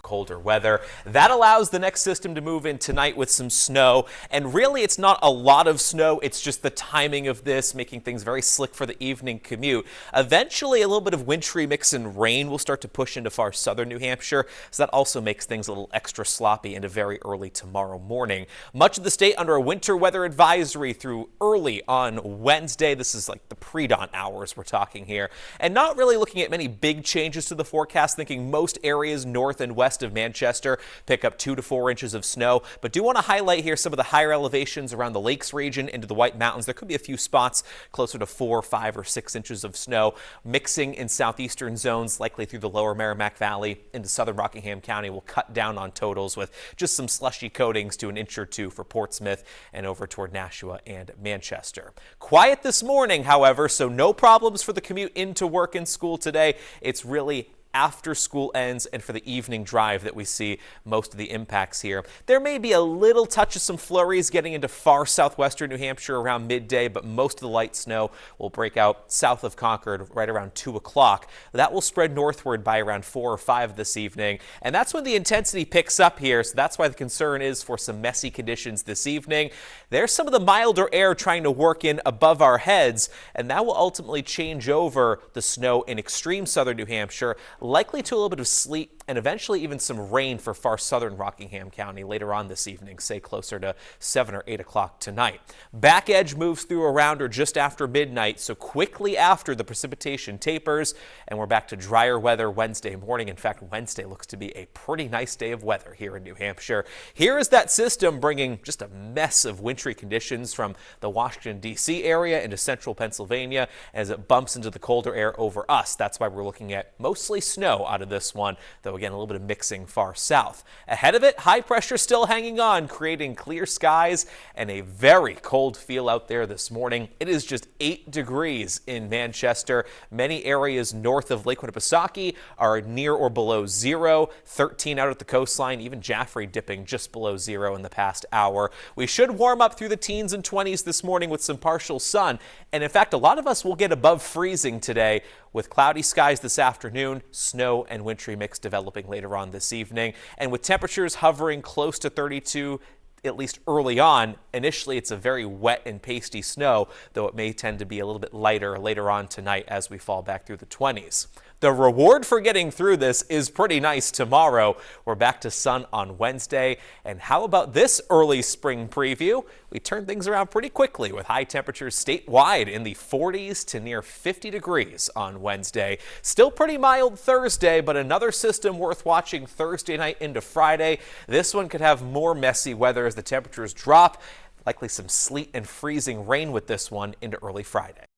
colder weather. That allows the next system to move in tonight with some snow. And really, it's not a lot of snow. It's just the timing of this making things very slick for the evening commute. Eventually, a little bit of wintry mix and rain will start to push into far southern New Hampshire. So that also makes things a little extra sloppy into very early tomorrow morning. Much of the state under a winter weather advisory through early on Wednesday. This is like the pre-dawn hours we're talking here. And not really looking at many big changes to the forecast, thinking most areas north and west of Manchester pick up 2 to 4 inches of snow. But do want to highlight here some of the higher elevations around the Lakes region into the White Mountains. There could be a few spots closer to 4, 5, or 6 inches of snow mixing in southeastern zones, likely through the lower Merrimack Valley into southern Rockingham County. Will cut down on totals with just some slushy coatings to an inch or two for Portsmouth and over toward Nashua and Manchester. Quiet this morning, however, so no problems for the commute into work and school today. It's really after school ends and for the evening drive that we see most of the impacts here. There may be a little touch of some flurries getting into far southwestern New Hampshire around midday, but most of the light snow will break out south of Concord right around 2 o'clock. That will spread northward by around 4 or 5 this evening, and that's when the intensity picks up here, so that's why the concern is for some messy conditions this evening. There's some of the milder air trying to work in above our heads, and that will ultimately change over the snow in extreme southern New Hampshire, likely to a little bit of sleet and eventually even some rain for far southern Rockingham County later on this evening, say closer to 7 or 8 o'clock tonight. Back edge moves through around or just after midnight, so quickly after the precipitation tapers, and we're back to drier weather Wednesday morning. In fact, Wednesday looks to be a pretty nice day of weather here in New Hampshire. Here is that system bringing just a mess of wintry conditions from the Washington, D.C. area into central Pennsylvania as it bumps into the colder air over us. That's why we're looking at mostly snow out of this one, though again, a little bit of mixing far south. Ahead of it, high pressure still hanging on, creating clear skies and a very cold feel out there this morning. It is just 8 degrees in Manchester. Many areas north of Lake Winnipesaukee are near or below 0, 13 out at the coastline, even Jaffrey dipping just below 0 in the past hour. We should warm up through the teens and 20s this morning with some partial sun, and in fact, a lot of us will get above freezing today with cloudy skies this afternoon, snow and wintry mix developing later on this evening. And with temperatures hovering close to 32, at least early on, initially it's a very wet and pasty snow, though it may tend to be a little bit lighter later on tonight as we fall back through the 20s. The reward for getting through this is pretty nice tomorrow. We're back to sun on Wednesday. And how about this early spring preview? We turn things around pretty quickly with high temperatures statewide in the 40s to near 50 degrees on Wednesday. Still pretty mild Thursday, but another system worth watching Thursday night into Friday. This one could have more messy weather as the temperatures drop. Likely some sleet and freezing rain with this one into early Friday.